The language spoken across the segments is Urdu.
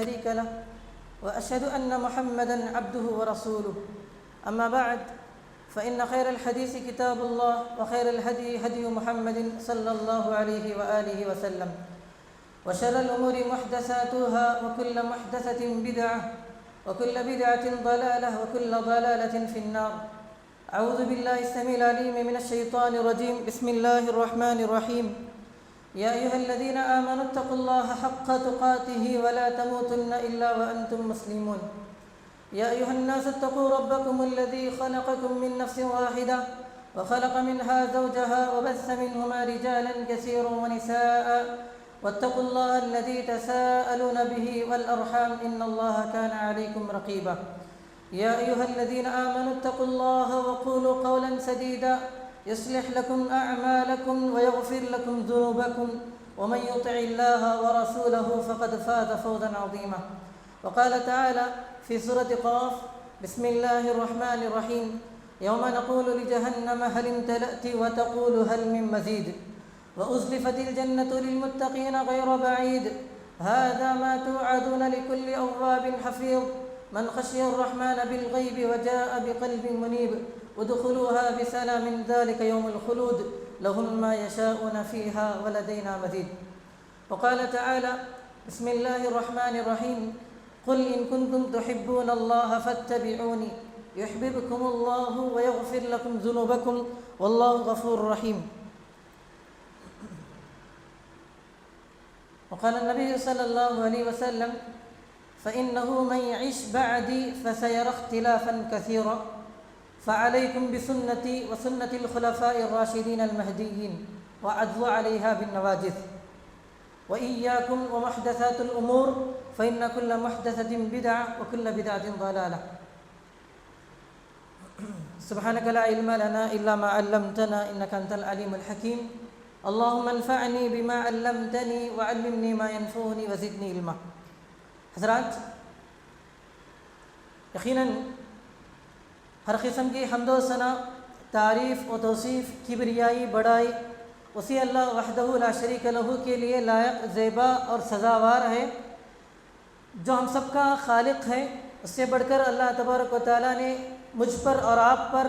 شريك له وأشهد أن محمدًا عبده ورسوله أما بعد فإن خير الحديث كتاب الله وخير الهدي هدي محمد صلى الله عليه وآله وسلم وشر الأمور محدثاتها وكل محدثة بدعة وكل بدعة ضلالة وكل ضلالة في النار. أعوذ بالله السميع العليم من الشيطان الرجيم. بسم الله الرحمن الرحيم. يا أيها الذين آمنوا اتقوا الله حق تقاته ولا تموتن إلا وأنتم مسلمون. يا أيها الناس اتقوا ربكم الذي خلقكم من نفس واحدة وخلق منها زوجها وبث منهما رجالا كثيرا ونساء واتقوا الله الذي تساءلون به والأرحام إن الله كان عليكم رقيبا. يا أيها الذين آمنوا اتقوا الله وقولوا قولا سديدا يصلح لكم أعمالكم ويغفر لكم ذنوبكم ومن يطع الله ورسوله فقد فاز فوزا عظيما. وقال تعالى في سورة قاف: بسم الله الرحمن الرحيم. يوم نقول لجهنم هل امتلأت وتقول هل من مزيد وأزلفت الجنة للمتقين غير بعيد هذا ما توعدون لكل أواب حفيظ من خشي الرحمن بالغيب وجاء بقلب منيب ادخلوها بسلام ذلك يوم الخلود لهم ما يشاءون فيها ولدينا مزيد. وقال تعالى: بسم الله الرحمن الرحيم. قل إن كنتم تحبون الله فاتبعوني يحببكم الله ويغفر لكم ذنوبكم والله غفور رحيم. وقال النبي صلى الله عليه وسلم: فإنه من يعش بعدي فسيرى اختلافا كثيرا فعليكم بسنتي وسنة الخلفاء الراشدين المهديين وعضوا عليها بالنواجذ وإياكم ومحدثات الأمور فإن كل محدثة بدعة وكل بدعة ضلالة. سبحانك لا علم لنا إلا ما علمتنا إنك أنت العليم الحكيم. اللهم انفعني بما علمتني وعلمني ما ينفعني وزدني علما. حضرات، یقیناً ہر قسم کی حمد و ثنا، تعریف و توصیف، کبریائی، بڑائی اسی اللہ وحدہ لا شریک لہ کے لیے لائق، زیبا اور سزاوار ہے جو ہم سب کا خالق ہے. اس سے بڑھ کر اللہ تبارک و تعالیٰ نے مجھ پر اور آپ پر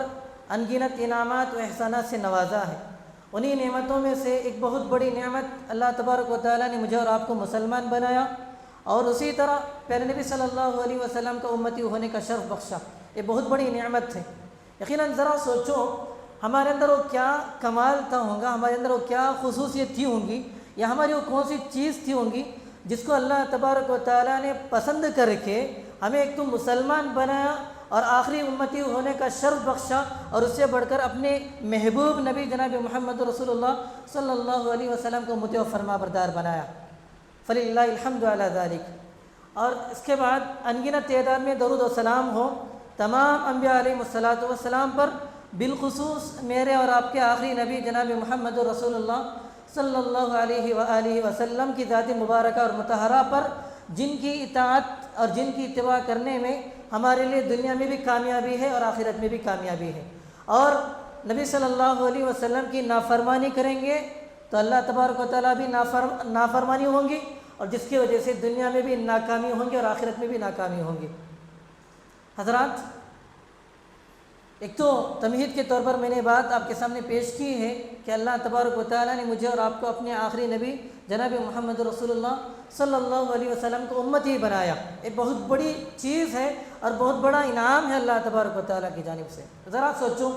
انگنت انعامات و احسانات سے نوازا ہے. انہی نعمتوں میں سے ایک بہت بڑی نعمت اللہ تبارک و تعالیٰ نے مجھے اور آپ کو مسلمان بنایا اور اسی طرح پیارے نبی صلی اللہ علیہ وسلم کا امتی ہونے کا شرف بخشا. یہ بہت بڑی نعمت ہے. یقیناً ذرا سوچو ہمارے اندر وہ کیا کمال تھا ہوگا، ہمارے اندر وہ کیا خصوصیت تھی ہوں گی، یا ہماری وہ کون سی چیز تھی ہوں گی جس کو اللہ تبارک و تعالیٰ نے پسند کر کے ہمیں ایک تو مسلمان بنایا اور آخری امتی ہونے کا شرف بخشا اور اس سے بڑھ کر اپنے محبوب نبی جناب محمد رسول اللہ صلی اللہ علیہ وسلم کو مطیع و فرما بردار بنایا. فللہ الحمد علی ذالک. اور اس کے بعد انگنت تعداد میں درود و سلام ہو تمام انبیاء علیہ الصلاۃ والسلام پر، بالخصوص میرے اور آپ کے آخری نبی جناب محمد رسول اللہ صلی اللہ علیہ وآلہ وسلم کی ذات مبارکہ اور مطہرہ پر، جن کی اطاعت اور جن کی اتباع کرنے میں ہمارے لیے دنیا میں بھی کامیابی ہے اور آخرت میں بھی کامیابی ہے. اور نبی صلی اللہ علیہ وسلم کی نافرمانی کریں گے تو اللہ تبارک و تعالیٰ بھی نافرمانی ہوں گی اور جس کی وجہ سے دنیا میں بھی ناکامی ہوں گی اور آخرت میں بھی ناکامی ہوں گی. حضرات، ایک تو تمہید کے طور پر میں نے بات آپ کے سامنے پیش کی ہے کہ اللہ تبارک و تعالیٰ نے مجھے اور آپ کو اپنے آخری نبی جناب محمد رسول اللہ صلی اللہ علیہ وسلم کو امتی بنایا. ایک بہت بڑی چیز ہے اور بہت بڑا انعام ہے اللہ تبارک و تعالیٰ کی جانب سے. ذرا سوچو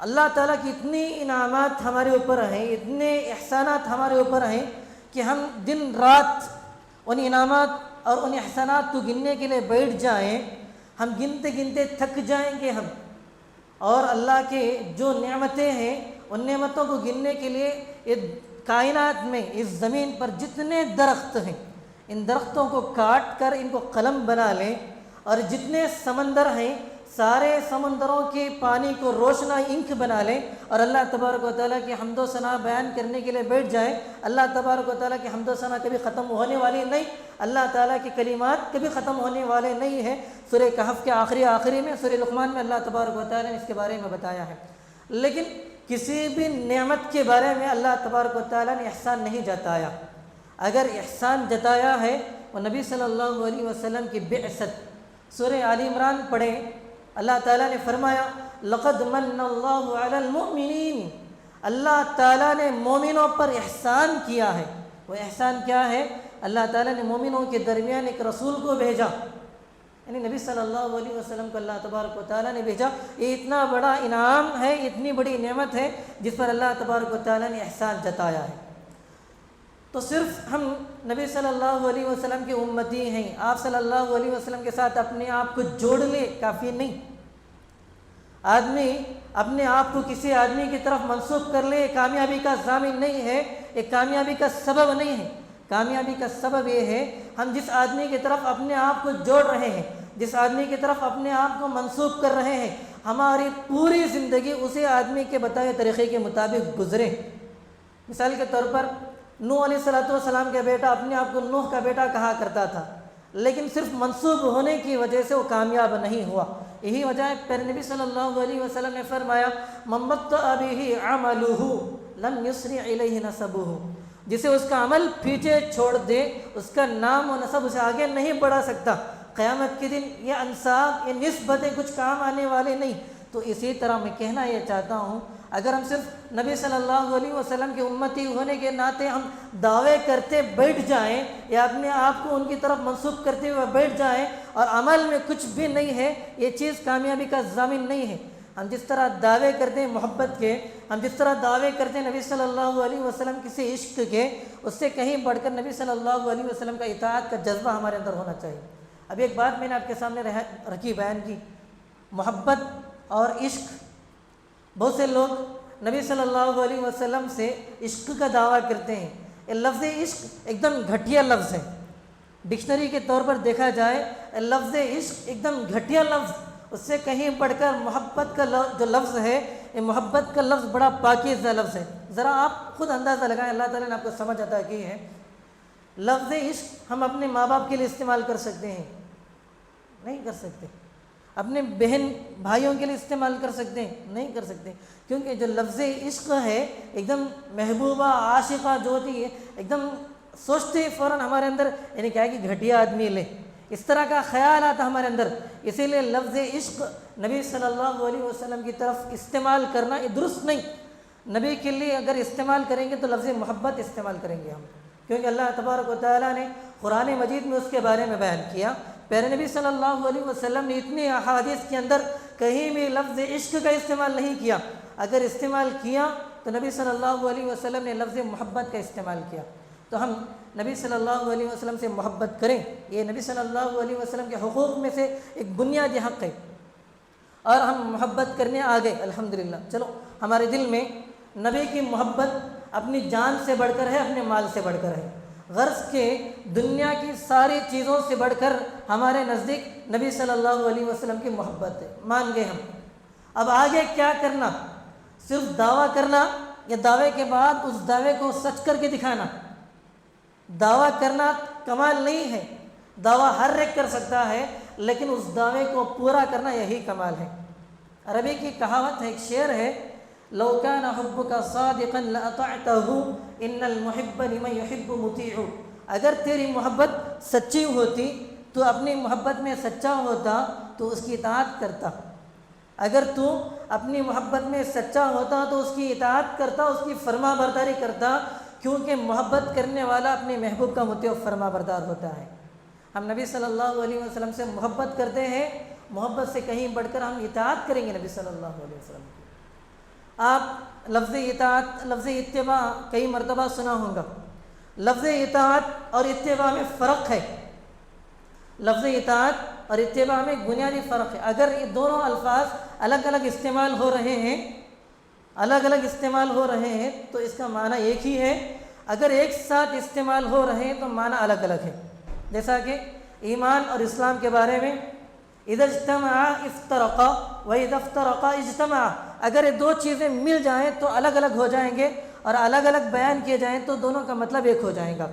اللہ تعالیٰ کی اتنی انعامات ہمارے اوپر ہیں، اتنے احسانات ہمارے اوپر ہیں کہ ہم دن رات ان انعامات اور ان احسانات کو گننے کے لیے بیٹھ جائیں، ہم گنتے گنتے تھک جائیں گے ہم. اور اللہ کے جو نعمتیں ہیں ان نعمتوں کو گننے کے لیے یہ کائنات میں اس زمین پر جتنے درخت ہیں ان درختوں کو کاٹ کر ان کو قلم بنا لیں، اور جتنے سمندر ہیں سارے سمندروں کے پانی کو روشنا انک بنا لیں اور اللہ تبارک و تعالیٰ کی حمد و ثنا بیان کرنے کے لیے بیٹھ جائیں. اللہ تبارک و تعالیٰ کی حمد و ثنا کبھی ختم ہونے والی نہیں، اللہ تعالیٰ کی کلمات کبھی ختم ہونے والے نہیں ہیں. سورہ کہف کے آخری میں سورہ لقمان میں اللہ تبارک و تعالیٰ نے اس کے بارے میں بتایا ہے. لیکن کسی بھی نعمت کے بارے میں اللہ تبارک و تعالیٰ نے احسان نہیں جتایا. اگر احسان جتایا ہے وہ نبی صلی اللہ علیہ وسلم کی بعثت۔ سورہ آل عمران پڑھیں، اللہ تعالیٰ نے فرمایا لقد من اللہ علی المؤمنین، اللہ تعالیٰ نے مومنوں پر احسان کیا ہے۔ وہ احسان کیا ہے؟ اللہ تعالیٰ نے مومنوں کے درمیان ایک رسول کو بھیجا، یعنی نبی صلی اللہ علیہ وسلم کو اللہ تبارک و تعالیٰ نے بھیجا۔ یہ اتنا بڑا انعام ہے، اتنی بڑی نعمت ہے جس پر اللہ تبارک و تعالیٰ نے احسان جتایا ہے۔ تو صرف ہم نبی صلی اللہ علیہ وسلم کے امتی ہیں، آپ صلی اللہ علیہ وسلم کے ساتھ اپنے آپ کو جوڑ لے کافی نہیں۔ آدمی اپنے آپ کو کسی آدمی کی طرف منسوب کر لے، یہ کامیابی کا ضامن نہیں ہے، یہ کامیابی کا سبب نہیں ہے۔ کامیابی کا سبب یہ ہے ہم جس آدمی کی طرف اپنے آپ کو جوڑ رہے ہیں، جس آدمی کی طرف اپنے آپ کو منسوب کر رہے ہیں، ہماری پوری زندگی اسی آدمی کے بتائے طریقے کے مطابق گزرے۔ مثال کے طور پر نوح علیہ السلام کا بیٹا اپنے آپ کو نوح کا بیٹا کہا کرتا تھا، لیکن صرف منسوب ہونے کی وجہ سے وہ کامیاب نہیں ہوا۔ یہی وجہ ہے پیارے نبی صلی اللہ علیہ وسلم نے فرمایا من بطأ به عمله لم يسرع الیہ نسبہ، جسے اس کا عمل پیچھے چھوڑ دے اس کا نام و نسب اسے آگے نہیں بڑھا سکتا۔ قیامت کے دن یہ انساب، یہ نسبتیں کچھ کام آنے والے نہیں۔ تو اسی طرح میں کہنا یہ چاہتا ہوں، اگر ہم صرف نبی صلی اللہ علیہ وسلم کے امتی ہونے کے ناطے ہم دعوے کرتے بیٹھ جائیں یا اپنے آپ کو ان کی طرف منسوب کرتے ہوئے بیٹھ جائیں اور عمل میں کچھ بھی نہیں ہے، یہ چیز کامیابی کا ضامن نہیں ہے۔ ہم جس طرح دعوے کرتے ہیں محبت کے، ہم جس طرح دعوے کرتے ہیں نبی صلی اللہ علیہ وسلم کسی عشق کے، اس سے کہیں بڑھ کر نبی صلی اللہ علیہ وسلم کا اطاعت کا جذبہ ہمارے اندر ہونا چاہیے۔ اب ایک بات میں نے آپ کے سامنے رکھی، بیان کی، محبت اور عشق۔ بہت سے لوگ نبی صلی اللہ علیہ وسلم سے عشق کا دعویٰ کرتے ہیں۔ یہ لفظ عشق ایک دم گھٹیا لفظ ہے، ڈکشنری کے طور پر دیکھا جائے لفظ عشق ایک دم گھٹیا لفظ، اس سے کہیں بڑھ کر محبت کا جو لفظ ہے، یہ محبت کا لفظ بڑا پاکیزہ لفظ ہے۔ ذرا آپ خود اندازہ لگائیں، اللہ تعالیٰ نے آپ کو سمجھ عطا کی ہے۔ لفظ عشق ہم اپنے ماں باپ کے لیے استعمال کر سکتے ہیں؟ نہیں کر سکتے۔ اپنے بہن بھائیوں کے لیے استعمال کر سکتے ہیں؟ نہیں کر سکتے، کیونکہ جو لفظ عشق ہے ایک دم محبوبہ عاشقہ جو ہوتی ہے، ایک دم سوچتے فوراً ہمارے اندر یعنی کیا ہے کہ گھٹیا آدمی لے، اس طرح کا خیال آتا ہمارے اندر۔ اسی لیے لفظ عشق نبی صلی اللہ علیہ وسلم کی طرف استعمال کرنا یہ درست نہیں۔ نبی کے لیے اگر استعمال کریں گے تو لفظ محبت استعمال کریں گے ہم، کیونکہ اللہ تبارک و تعالیٰ نے قرآن مجید میں اس کے بارے میں بیان کیا۔ پیارے نبی صلی اللہ علیہ وسلم نے اتنے احادیث کے اندر کہیں بھی لفظ عشق کا استعمال نہیں کیا، اگر استعمال کیا تو نبی صلی اللہ علیہ وسلم نے لفظ محبت کا استعمال کیا۔ تو ہم نبی صلی اللہ علیہ وسلم سے محبت کریں، یہ نبی صلی اللہ علیہ وسلم کے حقوق میں سے ایک بنیادی حق ہے، اور ہم محبت کرنے آگے الحمدللہ۔ چلو، ہمارے دل میں نبی کی محبت اپنی جان سے بڑھ کر ہے، اپنے مال سے بڑھ کر ہے، غرض کہ دنیا کی ساری چیزوں سے بڑھ کر ہمارے نزدیک نبی صلی اللہ علیہ وسلم کی محبت ہے، مان گئے ہم۔ اب آگے کیا کرنا؟ صرف دعویٰ کرنا یا دعوے کے بعد اس دعوے کو سچ کر کے دکھانا؟ دعویٰ کرنا کمال نہیں ہے، دعویٰ ہر ایک کر سکتا ہے، لیکن اس دعوے کو پورا کرنا یہی کمال ہے۔ عربی کی کہاوت ہے، ایک شعر ہے، لو کان حبک صادقا لاطعته ان المحب لمن يحب مطیع۔ اگر تیری محبت سچی ہوتی تو اپنی محبت میں سچا ہوتا تو اس کی اطاعت کرتا۔ اگر تو اپنی محبت میں سچا ہوتا تو اس کی اطاعت کرتا، اس کی فرما برداری کرتا، کیونکہ محبت کرنے والا اپنے محبوب کا مطیع و فرما بردار ہوتا ہے۔ ہم نبی صلی اللہ علیہ وسلم سے محبت کرتے ہیں، محبت سے کہیں بڑھ کر ہم اطاعت کریں گے نبی صلی اللہ علیہ وسلم کی۔ آپ لفظ اطاعت، لفظ اتباع کئی مرتبہ سنا ہوگا۔ لفظ اطاعت اور اتباع میں فرق ہے، لفظ اطاعت اور اتباع میں بنیادی فرق ہے۔ اگر یہ دونوں الفاظ الگ الگ استعمال ہو رہے ہیں، الگ الگ استعمال ہو رہے ہیں تو اس کا معنی ایک ہی ہے، اگر ایک ساتھ استعمال ہو رہے ہیں تو معنی الگ الگ ہے۔ جیسا کہ ایمان اور اسلام کے بارے میں اذا اجتمعا افترقا واذا افترقا اجتمعا، اگر یہ دو چیزیں مل جائیں تو الگ الگ ہو جائیں گے، اور الگ الگ بیان کیے جائیں تو دونوں کا مطلب ایک ہو جائے گا۔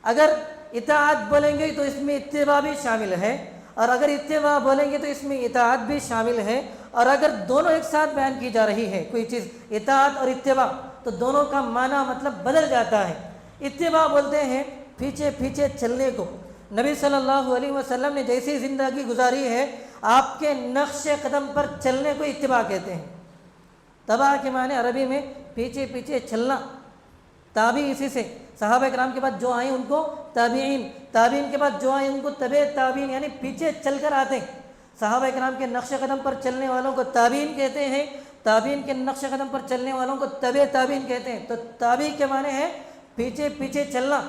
اگر اطاعت بولیں گے تو اس میں اتباع بھی شامل ہے، اور اگر اتباع بولیں گے تو اس میں اطاعت بھی شامل ہے، اور اگر دونوں ایک ساتھ بیان کی جا رہی ہے کوئی چیز اطاعت اور اتباع تو دونوں کا معنی مطلب بدل جاتا ہے۔ اتباع بولتے ہیں پیچھے پیچھے چلنے کو، نبی صلی اللہ علیہ وسلم نے جیسی زندگی گزاری ہے آپ کے نقش قدم پر چلنے کو اتباع کہتے ہیں۔ تبع کے معنی عربی میں پیچھے پیچھے چلنا، تابعی اسی سے، صحابہ کرام کے بعد جو آئیں ان کو تابعین، تابعین کے بعد جو آئیں ان کو تبع تابعین، یعنی پیچھے چل کر آتے ہیں۔ صحابہ کرام کے نقش قدم پر چلنے والوں کو تابعین کہتے ہیں، تابعین کے نقش قدم پر چلنے والوں کو تبع تابعین کہتے ہیں۔ تو تابعی کے معنی ہے پیچھے پیچھے چلنا۔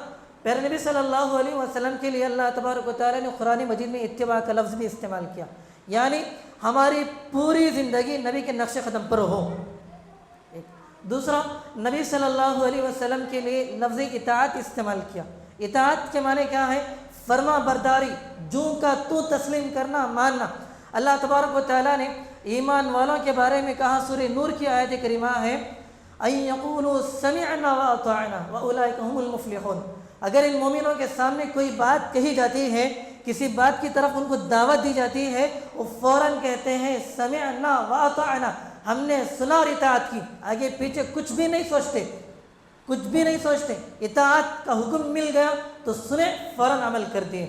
پیارے نبی صلی اللہ علیہ وسلم کے لیے اللہ تبارک و تعالیٰ نے قرآن مجید میں اتباع کا لفظ بھی استعمال کیا، یعنی ہماری پوری زندگی نبی کے نقش قدم پر ہو۔ دوسرا، نبی صلی اللہ علیہ وسلم کے لیے لفظ اطاعت استعمال کیا۔ اطاعت کے معنی کیا ہے؟ فرما برداری، جو کا تو تسلیم کرنا، ماننا۔ اللہ تبارک و تعالیٰ نے ایمان والوں کے بارے میں کہا، سورہ نور کی آیت کریمہ ہے، أَن يَقُولُوا سَمِعْنَا وَأَطَعْنَا وَأُولَٰئِكَ هُمُ الْمُفْلِحُونَ۔ اگر ان مومنوں کے سامنے کوئی بات کہی جاتی ہے، کسی بات کی طرف ان کو دعوت دی جاتی ہے، وہ فوراً کہتے ہیں سمعنا وأطعنا، ہم نے سنا اور اطاعت کی، آگے پیچھے کچھ بھی نہیں سوچتے، کچھ بھی نہیں سوچتے۔ اطاعت کا حکم مل گیا تو سنے، فوراً عمل کر دیے۔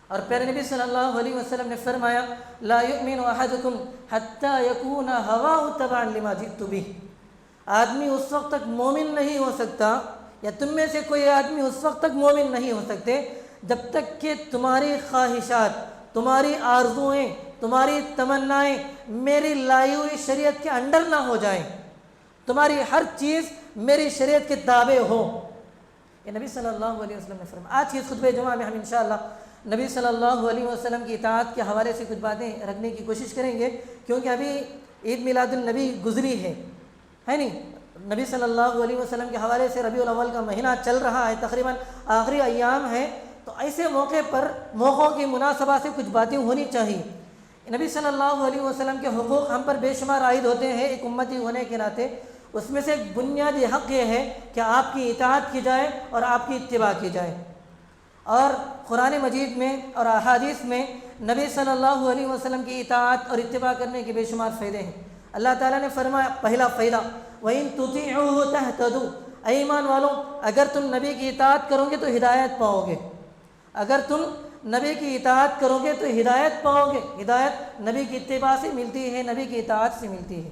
اور پیارے نبی صلی اللہ علیہ وسلم نے فرمایا، لا یؤمن احدکم حتی یکون ہواہ تبعا لما جئت بہ۔ آدمی اس وقت تک مومن نہیں ہو سکتا، یا تم میں سے کوئی آدمی اس وقت تک مومن نہیں ہو سکتے جب تک کہ تمہاری خواہشات، تمہاری آرزوئیں، تمہاری تمنائیں میری لائی ہوئی شریعت کے انڈر نہ ہو جائیں، تمہاری ہر چیز میری شریعت کے تابع ہو۔ یہ نبی صلی اللہ علیہ وسلم نے فرمایا۔ آج کی خطبہ جمعہ میں ہم انشاءاللہ نبی صلی اللہ علیہ وسلم کی اطاعت کے حوالے سے کچھ باتیں رکھنے کی کوشش کریں گے، کیونکہ ابھی عید میلاد النبی گزری ہے نہیں؟ نبی صلی اللہ علیہ وسلم کے حوالے سے ربیع الاول کا مہینہ چل رہا ہے، تقریباً آخری ایام ہے، تو ایسے موقع پر موقعوں کی مناسبت سے کچھ باتیں ہونی چاہیے۔ نبی صلی اللہ علیہ وسلم کے حقوق ہم پر بے شمار عائد ہوتے ہیں ایک امتی ہونے کے ناطے۔ اس میں سے ایک بنیادی حق یہ ہے کہ آپ کی اطاعت کی جائے اور آپ کی اتباع کی جائے۔ اور قرآن مجید میں اور احادیث میں نبی صلی اللہ علیہ وسلم کی اطاعت اور اتباع کرنے کے بے شمار فائدے ہیں۔ اللہ تعالیٰ نے فرمایا، پہلا فائدہ، وَإِن تُطِيعُوهُ تَهْتَدُوا، اے ایمان والوں اگر تم نبی کی اطاعت کرو گے تو ہدایت پاؤ گے، اگر تم نبی کی اطاعت کرو گے تو ہدایت پاؤ گے۔ ہدایت نبی کی اتباع سے ملتی ہے، نبی کی اطاعت سے ملتی ہے۔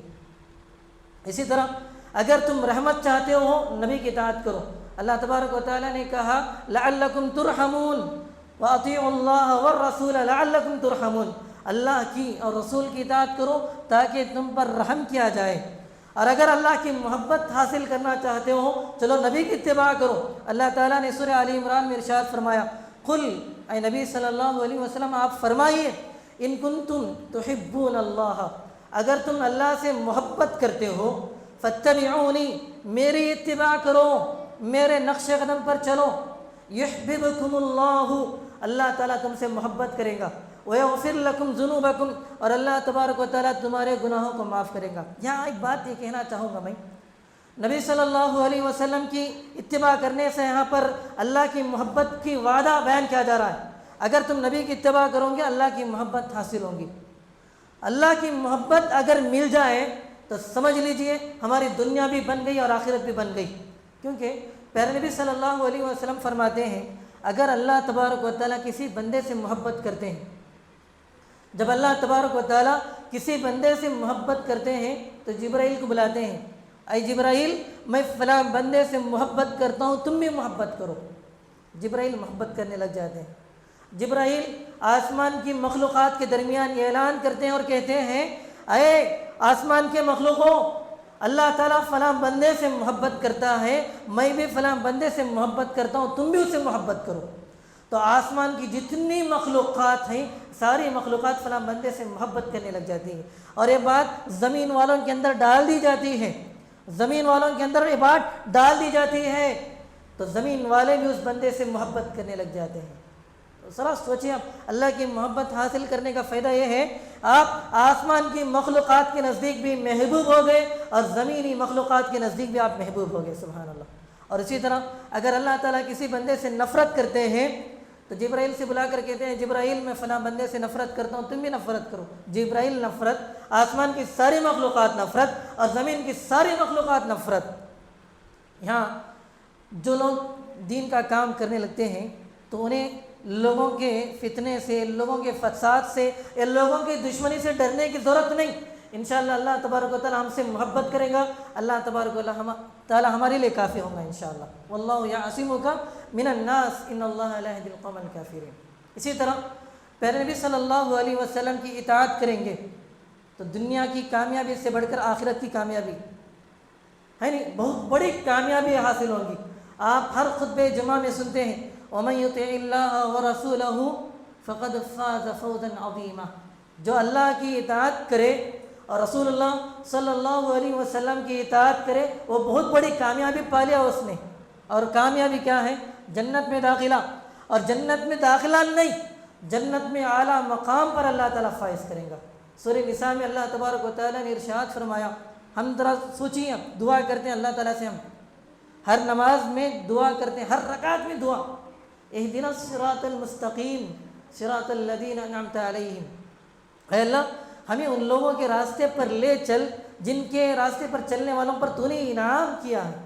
اسی طرح اگر تم رحمت چاہتے ہو نبی کی اطاعت کرو۔ اللہ تبارک و تعالیٰ نے کہا، لعلکم ترحمون واطیعوا اللہ والرسول لعلکم ترحمون، اللہ کی اور رسول کی اطاعت کرو تاکہ تم پر رحم کیا جائے۔ اور اگر اللہ کی محبت حاصل کرنا چاہتے ہو چلو نبی کی اتباع کرو۔ اللہ تعالیٰ نے سورہ آل عمران میں ارشاد فرمایا، قل، اے نبی صلی اللہ علیہ وسلم آپ فرمائیے، ان کنتم تحبون اللہ، اگر تم اللہ سے محبت کرتے ہو، فاتبعونی، میری اتباع کرو، میرے نقش قدم پر چلو، یحببکم اللہ، اللہ تعالیٰ تم سے محبت کرے گا، ویغفر لکم ذنوبکم، اور اللہ تبارک و تعالیٰ تمہارے گناہوں کو معاف کرے گا۔ یہاں ایک بات یہ کہنا چاہوں گا میں، نبی صلی اللہ علیہ وسلم کی اتباع کرنے سے یہاں پر اللہ کی محبت کی وعدہ بیان کیا جا رہا ہے۔ اگر تم نبی کی اتباع کرو گے اللہ کی محبت حاصل ہوگی۔ اللہ کی محبت اگر مل جائے تو سمجھ لیجئے ہماری دنیا بھی بن گئی اور آخرت بھی بن گئی، کیونکہ پیارے نبی صلی اللہ علیہ وسلم فرماتے ہیں، اگر اللہ تبارک و تعالیٰ کسی بندے سے محبت کرتے ہیں، جب اللہ تبارک و تعالیٰ کسی بندے سے محبت کرتے ہیں تو جبرائیل کو بلاتے ہیں، اے جبرائیل میں فلاں بندے سے محبت کرتا ہوں، تم بھی محبت کرو۔ جبرائیل محبت کرنے لگ جاتے ہیں۔ جبرائیل آسمان کی مخلوقات کے درمیان یہ اعلان کرتے ہیں اور کہتے ہیں، اے آسمان کے مخلوقوں، اللہ تعالیٰ فلاں بندے سے محبت کرتا ہے، میں بھی فلاں بندے سے محبت کرتا ہوں، تم بھی اس سے محبت کرو۔ تو آسمان کی جتنی مخلوقات ہیں ساری مخلوقات فلاں بندے سے محبت کرنے لگ جاتی ہیں، اور یہ بات زمین والوں کے اندر ڈال دی جاتی ہے، زمین والوں کے اندر یہ بات ڈال دی جاتی ہے تو زمین والے بھی اس بندے سے محبت کرنے لگ جاتے ہیں۔ تو ذرا سوچیں، آپ اللہ کی محبت حاصل کرنے کا فائدہ یہ ہے، آپ آسمان کی مخلوقات کے نزدیک بھی محبوب ہو گئے اور زمینی مخلوقات کے نزدیک بھی آپ محبوب ہو گئے، سبحان اللہ۔ اور اسی طرح اگر اللہ تعالیٰ کسی بندے سے نفرت کرتے ہیں تو جبرائیل سے بلا کر کہتے ہیں، جبرائیل میں فلاں بندے سے نفرت کرتا ہوں، تم بھی نفرت کرو۔ جبرائیل نفرت، آسمان کی ساری مخلوقات نفرت اور زمین کی ساری مخلوقات نفرت۔ یہاں جو لوگ دین کا کام کرنے لگتے ہیں تو انہیں لوگوں کے فتنے سے، لوگوں کے فساد سے یا لوگوں کی دشمنی سے ڈرنے کی ضرورت نہیں۔ انشاءاللہ اللہ تبارک و تعالیٰ ہم سے محبت کرے گا، اللہ تبارک و تعالیٰ ہمارے لیے کافی ہوں گا انشاءاللہ۔ واللہ یعصمک من الناس ان اللہ لا یہدی القوم الکافرین۔ اسی طرح پیارے نبی صلی اللہ علیہ وسلم کی اطاعت کریں گے تو دنیا کی کامیابی سے بڑھ کر آخرت کی کامیابی ہے نہیں، بہت بڑی کامیابی حاصل ہوگی۔ آپ ہر خطبہ جمعہ میں سنتے ہیں وَمَن يُطِعِ اللَّهَ وَرَسُولَهُ فَقَدْ فَازَ فَوْزًا عَظِيمًا، جو اللہ کی اطاعت کرے اور رسول اللہ صلی اللہ علیہ وسلم کی اطاعت کرے وہ بہت بڑی کامیابی پا لیا اس نے۔ اور کامیابی کیا ہے؟ جنت میں داخلہ، اور جنت میں داخلہ نہیں، جنت میں اعلیٰ مقام پر اللہ تعالیٰ فائز کریں گا۔ سورہ نساء میں اللہ تبارک و تعالیٰ نے ارشاد فرمایا، ہم ذرا سوچیے، دعا کرتے ہیں اللہ تعالیٰ سے، ہم ہر نماز میں دعا کرتے ہیں، ہر رکعت میں دعا، اہدنا الصراط المستقیم صراط الذین انعمت علیہم، اے اللہ ہمیں ان لوگوں کے راستے پر لے چل جن کے راستے پر چلنے والوں پر تو نے انعام کیا ہے،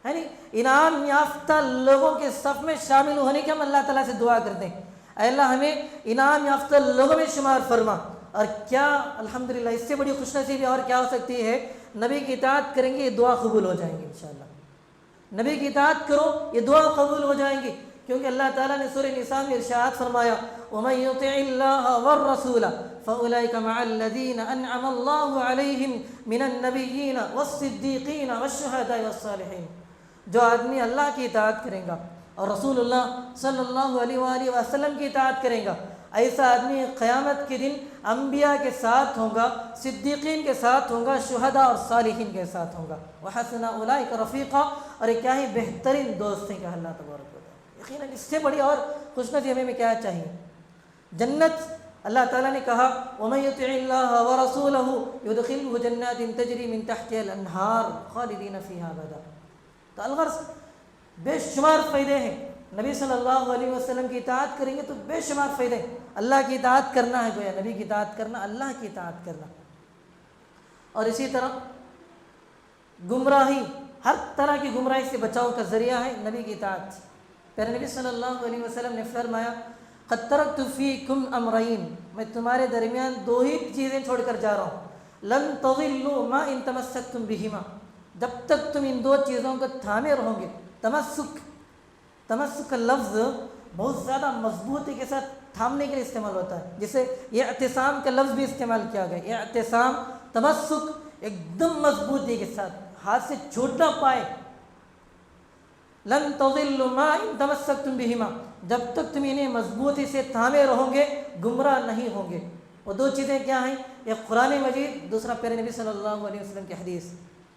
یعنی انعام یافتہ لوگوں کے صف میں شامل ہونے کی ہم اللہ تعالیٰ سے دعا کرتے ہیں، اے اللہ ہمیں انعام یافتہ لوگوں میں شمار فرما۔ اور کیا الحمدللہ اس سے بڑی خوش نصیبی اور کیا ہو سکتی ہے؟ نبی کی اطاعت کریں گے یہ دعا قبول ہو جائیں گی انشاءاللہ۔ نبی کی اطاعت کرو یہ دعا قبول ہو جائیں گی، کیونکہ اللہ تعالیٰ نے سورہ نساء میں ارشاد فرمایا وَمَن يُطِعِ اللَّهَ وَالرَّسُولَ فَأُولَئِكَ مَعَ الَّذِينَ أَنْعَمَ اللَّهُ عَلَيْهِمْ مِنَ النَّبِيِّينَ وَالصِّدِّيقِينَ وَالشُّهَدَاءِ وَالصَّالِحِينَ، جو آدمی اللہ کی اطاعت کرے گا اور رسول اللہ صلی اللہ علیہ وآلہ وسلم کی اطاعت کرے گا، ایسا آدمی قیامت کے دن انبیاء کے ساتھ ہوگا، صدیقین کے ساتھ ہوگا، شہداء اور صالحین کے ساتھ ہوگا، وحسن اولئک رفیقا، اور یہ کیا ہی بہترین دوست ہیں کہ اللہ تبارک و تعالیٰ۔ یقیناً اس سے بڑی اور خوش نصیبی ہمیں کیا چاہیے؟ جنت۔ اللہ تعالیٰ نے کہا وَمَن يُطِعِ اللَّهَ وَرَسُولَهُ يُدْخِلْهُ جَنَّاتٍ تَجْرِي مِن تَحْتِهَا الْأَنْهَارُ خَالِدِينَ فِيهَا أَبَدًا۔ تو الغرض بے شمار فائدے ہیں، نبی صلی اللہ علیہ وسلم کی اطاعت کریں گے تو بے شمار فائدے ہیں۔ اللہ کی اطاعت کرنا ہے، گویا نبی کی اطاعت کرنا، اللہ کی اطاعت کرنا۔ اور اسی طرح گمراہی، ہر طرح کی گمراہی سے بچاؤ کا ذریعہ ہے نبی کی اطاعت۔ پھر نبی صلی اللہ علیہ وسلم نے فرمایا قد ترکت فیکم امرین، میں تمہارے درمیان دو ہی چیزیں چھوڑ کر جا رہا ہوں، لن تضلوا ما ان تمسکتم بہما، جب تک تم ان دو چیزوں کو تھامے رہو گے۔ تمسک کا لفظ بہت زیادہ مضبوطی کے ساتھ تھامنے کے لیے استعمال ہوتا ہے، جسے یہ اعتصام کا لفظ بھی استعمال کیا گیا، یہ اعتصام، تمسک، ایک دم مضبوطی کے ساتھ ہاتھ سے چھوٹ نہ پائے۔ لن تضلوا ما ان تمسکتم بہما، جب تک تم انہیں مضبوطی سے تھامے رہو گے گمراہ نہیں ہوں گے۔ وہ دو چیزیں کیا ہیں؟ ایک قرآن مجید، دوسرا پیارے نبی صلی اللہ علیہ وسلم کی حدیث،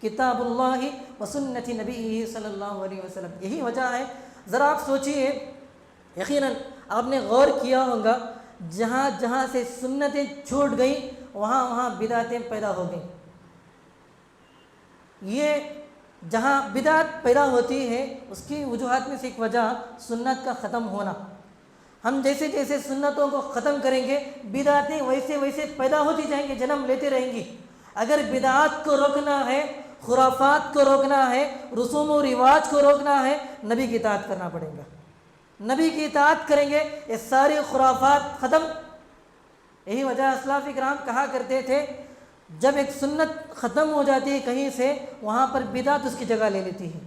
کتاب اللہ و سنت نبی صلی اللہ علیہ وسلم۔ یہی وجہ ہے، ذرا آپ سوچئے، یقیناً آپ نے غور کیا ہوگا جہاں جہاں سے سنتیں چھوٹ گئیں وہاں وہاں بدعتیں پیدا ہو گئیں۔ یہ جہاں بدعت پیدا ہوتی ہے اس کی وجوہات میں سے ایک وجہ سنت کا ختم ہونا۔ ہم جیسے جیسے سنتوں کو ختم کریں گے بدعتیں ویسے ویسے پیدا ہوتی جائیں گے، جنم لیتے رہیں گی۔ اگر بدعات کو روکنا ہے، خرافات کو روکنا ہے، رسوم و رواج کو روکنا ہے، نبی کی اطاعت کرنا پڑے گا۔ نبی کی اطاعت کریں گے یہ ساری خرافات ختم۔ یہی وجہ اسلاف کرام کہا کرتے تھے جب ایک سنت ختم ہو جاتی ہے کہیں سے وہاں پر بدعت اس کی جگہ لے لیتی ہے۔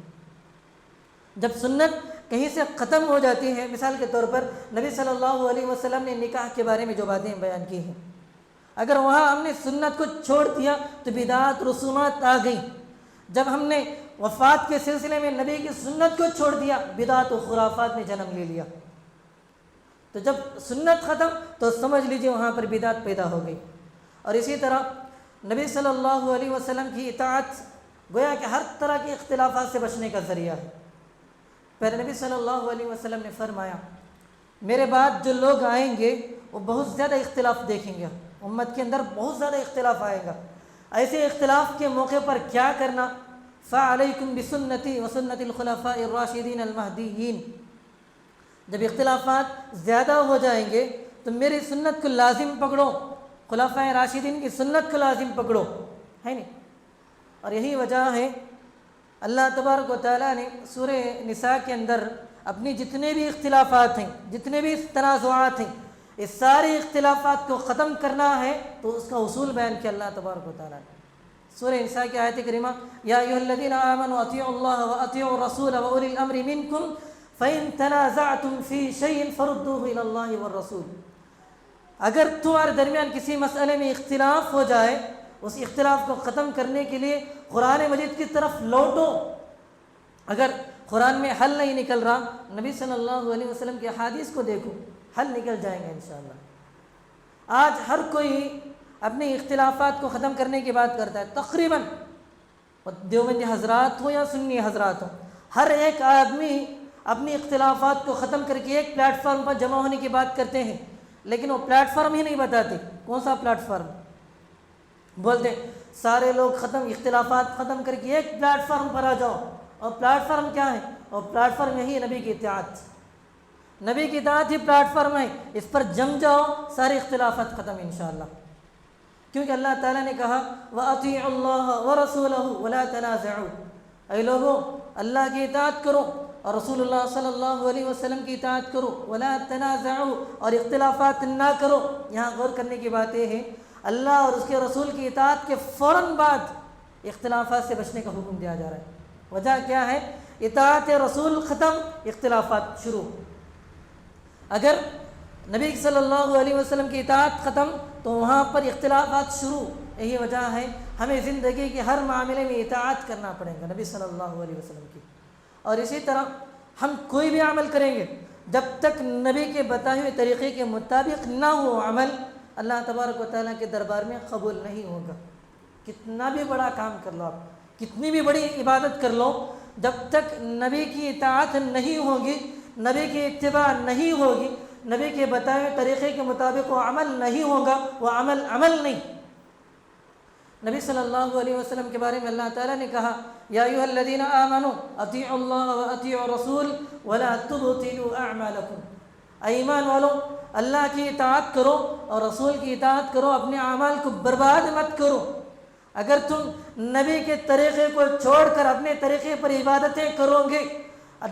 جب سنت کہیں سے ختم ہو جاتی ہے، مثال کے طور پر نبی صلی اللہ علیہ وسلم نے نکاح کے بارے میں جو باتیں بیان کی ہیں، اگر وہاں ہم نے سنت کو چھوڑ دیا تو بدعات رسومات آ گئیں۔ جب ہم نے وفات کے سلسلے میں نبی کی سنت کو چھوڑ دیا بدعات و خرافات نے جنم لے لیا۔ تو جب سنت ختم تو سمجھ لیجئے وہاں پر بدعت پیدا ہو گئی۔ اور اسی طرح نبی صلی اللہ علیہ وسلم کی اطاعت گویا کہ ہر طرح کے اختلافات سے بچنے کا ذریعہ ہے۔ پھر نبی صلی اللہ علیہ وسلم نے فرمایا میرے بعد جو لوگ آئیں گے وہ بہت زیادہ اختلاف دیکھیں گے، امت کے اندر بہت زیادہ اختلاف آئے گا۔ ایسے اختلاف کے موقع پر کیا کرنا؟ فعلیکم بسنتی وسنت الخلفاء الراشدین المہدیین، جب اختلافات زیادہ ہو جائیں گے تو میری سنت کو لازم پکڑو، خلفاء راشدین کی سنت کو لازم پکڑو، ہے نہیں؟ اور یہی وجہ ہے اللہ تبارک و تعالیٰ نے سورہ نساء کے اندر اپنی جتنے بھی اختلافات ہیں، جتنے بھی تنازعات ہیں، اس سارے اختلافات کو ختم کرنا ہے تو اس کا اصول بیان کیا اللہ تبارک و تعالیٰ نے۔ سورہ نساء کی آیت کریمہ، یا ایھا الذین آمنوا اطیعوا اللہ واطیعوا الرسول واولی الامر منکم فإن تنازعتم فی شیء فردوہ الی اللہ والرسول۔ اگر تمہارے درمیان کسی مسئلے میں اختلاف ہو جائے، اس اختلاف کو ختم کرنے کے لیے قرآن مجید کی طرف لوٹو۔ اگر قرآن میں حل نہیں نکل رہا، نبی صلی اللہ علیہ وسلم کی احادیث کو دیکھو، حل نکل جائیں گے انشاءاللہ۔ آج ہر کوئی اپنے اختلافات کو ختم کرنے کی بات کرتا ہے، تقریباً دیوبندی حضرات ہوں یا سنی حضرات ہوں، ہر ایک آدمی اپنی اختلافات کو ختم کر کے ایک پلیٹ فارم پر جمع ہونے کی بات کرتے ہیں، لیکن وہ پلیٹ فارم ہی نہیں بتاتے کون سا پلیٹ فارم۔ بولتے سارے لوگ اختلافات ختم کر کے ایک پلیٹ فارم پر آ جاؤ، اور پلیٹ فارم کیا ہے؟ اور پلیٹ فارم یہی نبی کی اطاعت، نبی کی اطاعت ہی پلیٹ فارم ہے، اس پر جم جاؤ، سارے اختلافات ختم انشاءاللہ۔ کیونکہ اللہ تعالیٰ نے کہا وَأَطِيعُوا اللَّهَ وَرَسُولَهُ وَلَا تَنَازَعُوا، اے لوگوں اللہ کی اطاعت کرو اور رسول اللہ صلی اللہ علیہ وسلم کی اطاعت کرو، وَلَا تَنَازَعُوا، اور اختلافات نہ کرو۔ یہاں غور کرنے کی بات یہ ہے، اللہ اور اس کے رسول کی اطاعت کے فوراً بعد اختلافات سے بچنے کا حکم دیا جا رہا ہے۔ وجہ کیا ہے؟ اطاعت رسول ختم، اختلافات شروع۔ اگر نبی صلی اللہ علیہ وسلم کی اطاعت ختم تو وہاں پر اختلافات شروع۔ یہی وجہ ہے ہمیں زندگی کے ہر معاملے میں اطاعت کرنا پڑے گا نبی صلی اللہ علیہ وسلم کی۔ اور اسی طرح ہم کوئی بھی عمل کریں گے، جب تک نبی کے بتائے ہوئے طریقے کے مطابق نہ ہو عمل، اللہ تبارک و تعالیٰ کے دربار میں قبول نہیں ہوگا۔ کتنا بھی بڑا کام کر لو آپ، کتنی بھی بڑی عبادت کر لو، جب تک نبی کی اطاعت نہیں ہوگی، نبی کی اتباع نہیں ہوگی، نبی کے بتائے ہوئے طریقے کے مطابق وہ عمل نہیں ہوگا، وہ عمل نہیں۔ نبی صلی اللہ علیہ وسلم کے بارے میں اللہ تعالیٰ نے کہا یا ایھا الذین آمنوا اطیعوا اللہ واطیعوا الرسول ولا تبطلوا اعمالکم، اے ایمان والو اللہ کی اطاعت کرو اور رسول کی اطاعت کرو، اپنے اعمال کو برباد مت کرو۔ اگر تم نبی کے طریقے کو چھوڑ کر اپنے طریقے پر عبادتیں کرو گے،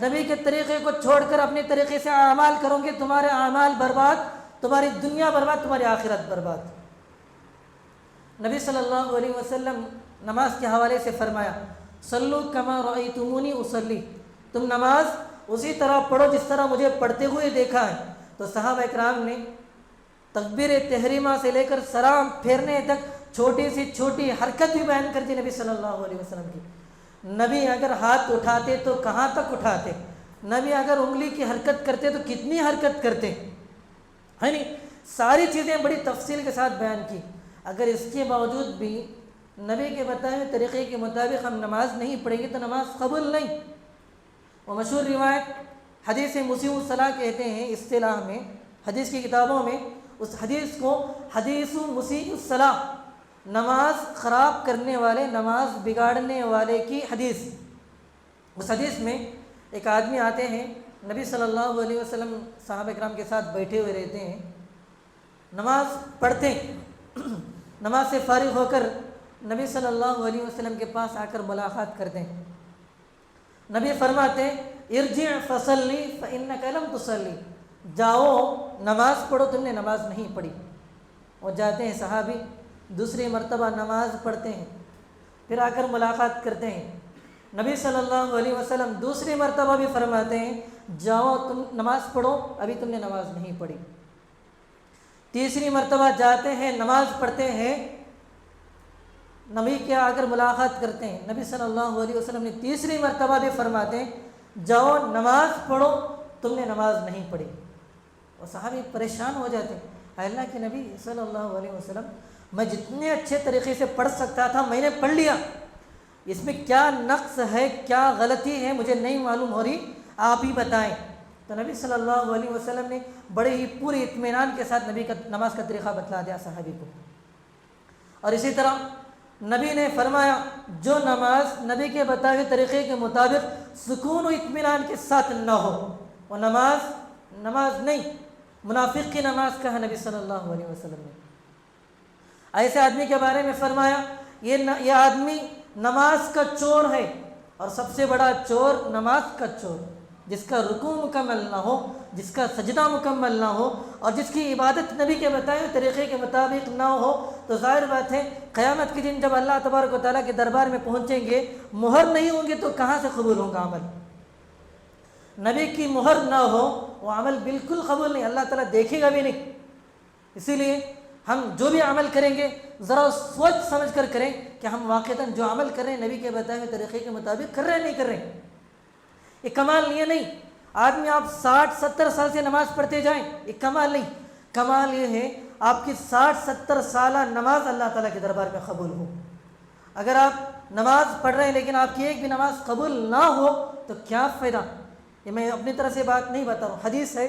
نبی کے طریقے کو چھوڑ کر اپنے طریقے سے اعمال کرو گے، تمہارے اعمال برباد، تمہاری دنیا برباد، تمہاری آخرت برباد۔ نبی صلی اللہ علیہ وسلم نماز کے حوالے سے فرمایا صلو کما رأیتمونی اصلی، تم نماز اسی طرح پڑھو جس طرح مجھے پڑھتے ہوئے دیکھا ہے۔ تو صحابہ اکرام نے تکبیر تحریمہ سے لے کر سلام پھیرنے تک چھوٹی سی چھوٹی حرکت بھی بیان کر دی نبی صلی اللہ علیہ وسلم کی۔ نبی اگر ہاتھ اٹھاتے تو کہاں تک اٹھاتے، نبی اگر انگلی کی حرکت کرتے تو کتنی حرکت کرتے، ہے نہیں، ساری چیزیں بڑی تفصیل کے ساتھ بیان کی۔ اگر اس کے باوجود بھی نبی کے بتائے ہوئے طریقے کے مطابق ہم نماز نہیں پڑھیں گے تو نماز قبول نہیں۔ وہ مشہور روایت حدیث مسیء الصلاۃ کہتے ہیں، اصطلاح میں حدیث کی کتابوں میں اس حدیث کو حدیث مسیء الصلاۃ، نماز خراب کرنے والے، نماز بگاڑنے والے کی حدیث۔ اس حدیث میں ایک آدمی آتے ہیں، نبی صلی اللہ علیہ وسلم صحابہ کرام کے ساتھ بیٹھے ہوئے رہتے ہیں، نماز پڑھتے ہیں، نماز سے فارغ ہو کر نبی صلی اللہ علیہ وسلم کے پاس آ کر ملاقات کرتے ہیں۔ نبی فرماتے ہیں ارجع فصلی فانک لم تصلی، جاؤ نماز پڑھو، تم نے نماز نہیں پڑھی۔ وہ جاتے ہیں صحابی، دوسری مرتبہ نماز پڑھتے ہیں، پھر آ کر ملاقات کرتے ہیں۔ نبی صلی اللہ علیہ وسلم دوسری مرتبہ بھی فرماتے ہیں جاؤ تم نماز پڑھو، ابھی تم نے نماز نہیں پڑھی۔ تیسری مرتبہ جاتے ہیں، نماز پڑھتے ہیں، نبی کے آ کر ملاقات کرتے ہیں۔ نبی صلی اللہ علیہ وسلم نے تیسری مرتبہ بھی فرماتے ہیں جاؤ نماز پڑھو، تم نے نماز نہیں پڑھی۔ اور صحابی پریشان ہو جاتے ہیں، اے اللہ کے نبی صلی اللہ علیہ وسلم، میں جتنے اچھے طریقے سے پڑھ سکتا تھا میں نے پڑھ لیا، اس میں کیا نقص ہے، کیا غلطی ہے، مجھے نہیں معلوم ہو رہی، آپ ہی بتائیں۔ تو نبی صلی اللہ علیہ وسلم نے بڑے ہی پورے اطمینان کے ساتھ نبی کا نماز کا طریقہ بتلا دیا صحابی کو۔ اور اسی طرح نبی نے فرمایا جو نماز نبی کے بتائے ہوئے طریقے کے مطابق سکون و اطمینان کے ساتھ نہ ہو وہ نماز نہیں، منافق کی نماز کہا نبی صلی اللہ علیہ وسلم نے۔ ایسے آدمی کے بارے میں فرمایا یہ آدمی نماز کا چور ہے، اور سب سے بڑا چور نماز کا چور۔ جس کا رکوع مکمل نہ ہو، جس کا سجدہ مکمل نہ ہو، اور جس کی عبادت نبی کے بتائے ہوئے طریقے کے مطابق نہ ہو، تو ظاہر بات ہے قیامت کے دن جب اللہ تبارک و تعالیٰ کے دربار میں پہنچیں گے، مہر نہیں ہوں گے تو کہاں سے قبول ہوگا عمل؟ نبی کی مہر نہ ہو وہ عمل بالکل قبول نہیں، اللہ تعالیٰ دیکھے گا بھی نہیں۔ اسی لیے ہم جو بھی عمل کریں گے ذرا سوچ سمجھ کر کریں کہ ہم واقعتاً جو عمل کر رہے ہیں نبی کے بتائے ہوئے طریقے کے مطابق کر رہے ہیں نہیں کر رہے ہیں۔ یہ کمال یہ نہیں آدمی آپ 60-70 سال سے نماز پڑھتے جائیں، یہ کمال نہیں۔ کمال یہ ہے آپ کی 60-70 سالہ نماز اللہ تعالیٰ کے دربار میں قبول ہو۔ اگر آپ نماز پڑھ رہے ہیں لیکن آپ کی ایک بھی نماز قبول نہ ہو تو کیا فائدہ؟ یہ میں اپنی طرح سے بات نہیں بتا رہا ہوں، حدیث ہے،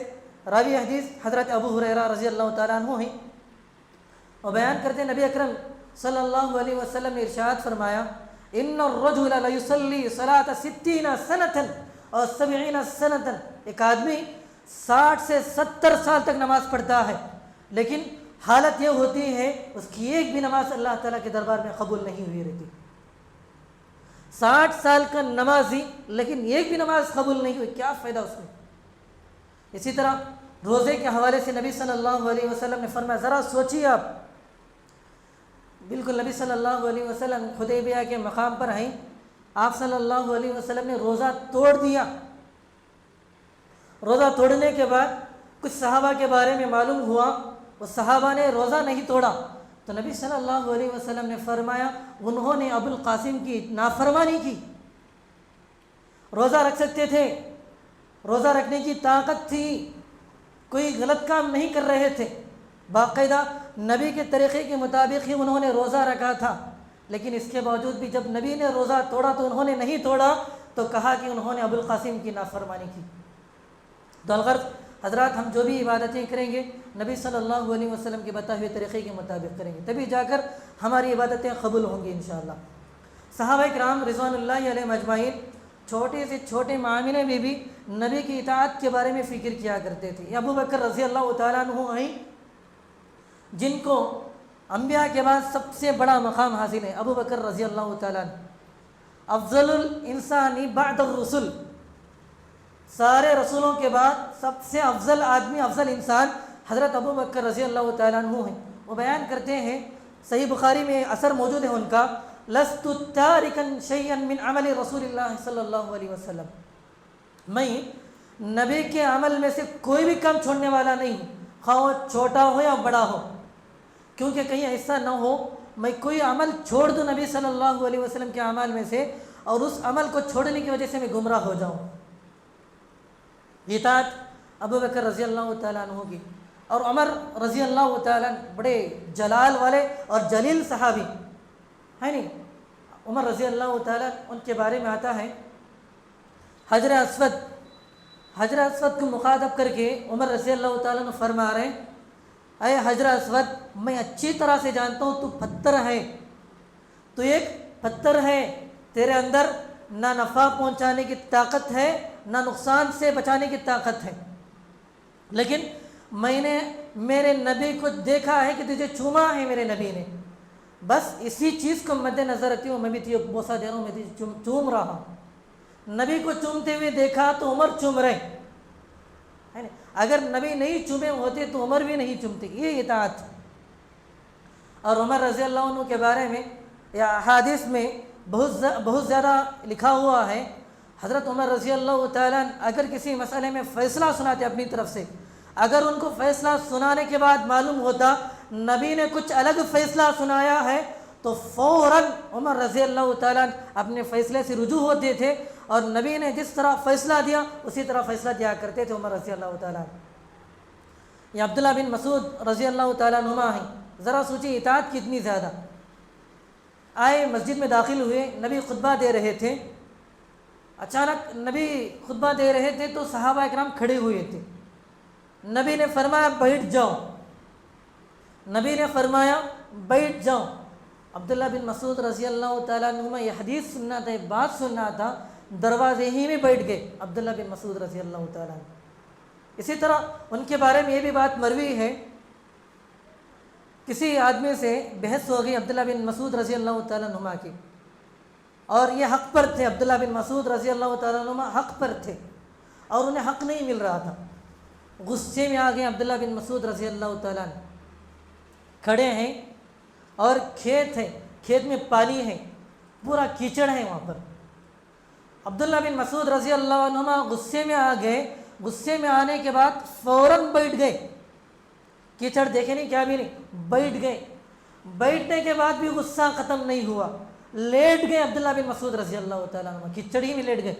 راوی حدیث حضرت ابو ہریرہ رضی اللہ تعالیٰ عنہ ہیں، اور بیان کرتے ہیں نبی اکرم صلی اللہ علیہ وسلم نے ارشاد فرمایا، ان الرجل لیصلی صلاۃ 60 سنۃ اور 70 سنۃ، ایک آدمی 60 سے 70 سال تک نماز پڑھتا ہے لیکن حالت یہ ہوتی ہے اس کی ایک بھی نماز اللہ تعالیٰ کے دربار میں قبول نہیں ہوئی رہتی۔ 60 سال کا نمازی لیکن ایک بھی نماز قبول نہیں ہوئی، کیا فائدہ اس میں؟ اسی طرح روزے کے حوالے سے نبی صلی اللہ علیہ وسلم نے فرمایا، ذرا سوچیے آپ، بالکل نبی صلی اللہ علیہ وسلم حدیبیہ کے مقام پر ہیں، آپ صلی اللہ علیہ وسلم نے روزہ توڑ دیا۔ روزہ توڑنے کے بعد کچھ صحابہ کے بارے میں معلوم ہوا، وہ صحابہ نے روزہ نہیں توڑا، تو نبی صلی اللہ علیہ وسلم نے فرمایا انہوں نے ابو القاسم کی نافرمانی کی۔ روزہ رکھ سکتے تھے، روزہ رکھنے کی طاقت تھی، کوئی غلط کام نہیں کر رہے تھے، باقاعدہ نبی کے طریقے کے مطابق ہی انہوں نے روزہ رکھا تھا، لیکن اس کے باوجود بھی جب نبی نے روزہ توڑا تو انہوں نے نہیں توڑا، تو کہا کہ انہوں نے ابو القاسم کی نافرمانی کی۔ تو الغرض حضرات، ہم جو بھی عبادتیں کریں گے نبی صلی اللہ علیہ وسلم کے بتائے ہوئے طریقے کے مطابق کریں گے، تبھی جا کر ہماری عبادتیں قبول ہوں گی انشاءاللہ۔ صحابہ کرام رضوان اللہ علیہم اجمعین چھوٹے سے چھوٹے معاملے میں بھی نبی کی اطاعت کے بارے میں فکر کیا کرتے تھے۔ ابو بکر رضی اللہ تعالیٰ عنہ ہیں جن کو انبیاء کے بعد سب سے بڑا مقام حاصل ہے، ابو بکر رضی اللہ تعالیٰ عنہ، افضل الانسان بعد الرسل، سارے رسولوں کے بعد سب سے افضل آدمی، افضل انسان حضرت ابو بکر رضی اللہ تعالیٰ عنہ ہیں۔ وہ بیان کرتے ہیں، صحیح بخاری میں اثر موجود ہے ان کا، لست تارکا شیئا من عمل رسول اللہ صلی اللہ علیہ وسلم، میں نبی کے عمل میں سے کوئی بھی کام چھوڑنے والا نہیں ہوں، خواہ وہ چھوٹا ہو یا بڑا ہو، کیونکہ کہیں ایسا نہ ہو میں کوئی عمل چھوڑ دوں نبی صلی اللہ علیہ وسلم کے اعمال میں سے اور اس عمل کو چھوڑنے کی وجہ سے میں گمراہ ہو جاؤں۔ اطاعت ابو بکر رضی اللہ تعالیٰ عنہ کی، اور عمر رضی اللہ تعالیٰ عنہ بڑے جلال والے اور جلیل صحابی ہے نہیں، عمر رضی اللہ تعالیٰ ان کے بارے میں آتا ہے، حجر اسود کو مخاطب کر کے عمر رضی اللہ تعالیٰ عنہ فرما رہے ہیں، اے حجر اسود، میں اچھی طرح سے جانتا ہوں تو پتھر ہے، تو ایک پتھر ہے، تیرے اندر نہ نفع پہنچانے کی طاقت ہے نہ نقصان سے بچانے کی طاقت ہے، لیکن میں نے میرے نبی کو دیکھا ہے کہ تجھے چوما ہے میرے نبی نے، بس اسی چیز کو مد نظر رکھتی ہوں، میں بھی تجھے بوسہ دے رہا ہوں، میں تجھے چوم رہا ہوں۔ نبی کو چومتے ہوئے دیکھا تو عمر چوم رہے ہے نا، اگر نبی نہیں چومے ہوتے تو عمر بھی نہیں چومتے، یہ اطاعت۔ اور عمر رضی اللہ عنہ کے بارے میں یا احادیث میں بہت زیادہ لکھا ہوا ہے، حضرت عمر رضی اللہ تعالیٰ اگر کسی مسئلے میں فیصلہ سناتے اپنی طرف سے، اگر ان کو فیصلہ سنانے کے بعد معلوم ہوتا نبی نے کچھ الگ فیصلہ سنایا ہے تو فوراً عمر رضی اللہ تعالیٰ اپنے فیصلے سے رجوع ہوتے تھے، اور نبی نے جس طرح فیصلہ دیا اسی طرح فیصلہ دیا کرتے تھے عمر رضی اللہ تعالیٰ۔ یہ عبداللہ بن مسعود رضی اللہ تعالیٰ عنہما ہیں، ذرا سوچیے اطاعت کتنی زیادہ۔ آئے مسجد میں داخل ہوئے، نبی خطبہ دے رہے تھے، اچانک نبی خطبہ دے رہے تھے تو صحابہ اکرام کھڑے ہوئے تھے، نبی نے فرمایا بیٹھ جاؤ، نبی نے فرمایا بیٹھ جاؤ۔ عبداللہ بن مسعود رضی اللہ تعالیٰ عنہ یہ حدیث سننا تھا، یہ بات سننا تھا، دروازے ہی میں بیٹھ گئے عبداللہ بن مسعود رضی اللہ تعالیٰ عنہ۔ اسی طرح ان کے بارے میں یہ بھی بات مروی ہے، کسی آدمی سے بحث ہو گئی عبداللہ بن مسعود رضی اللہ تعالیٰ عنہ کی، اور یہ حق پر تھے، عبداللہ بن مسعود رضی اللہ تعالیٰ عنہ حق پر تھے، اور انہیں حق نہیں مل رہا تھا. غصے میں آ گئے عبداللہ بن مسعود رضی اللہ تعالیٰ عنہ. کھڑے ہیں اور کھیت ہے، کھیت میں پانی ہے، پورا کیچڑ ہے وہاں پر. عبداللہ بن مسعود رضی اللہ عنہ غصے میں آ گئے. غصے میں آنے کے بعد فوراً بیٹھ گئے. کیچڑ دیکھے نہیں، کیا بھی نہیں، بیٹھ گئے. بیٹھنے کے بعد بھی غصہ ختم نہیں ہوا، لیٹ گئے عبداللہ بن مسعود رضی اللہ تعالیٰ عنہ، کیچڑ ہی میں لیٹ گئے.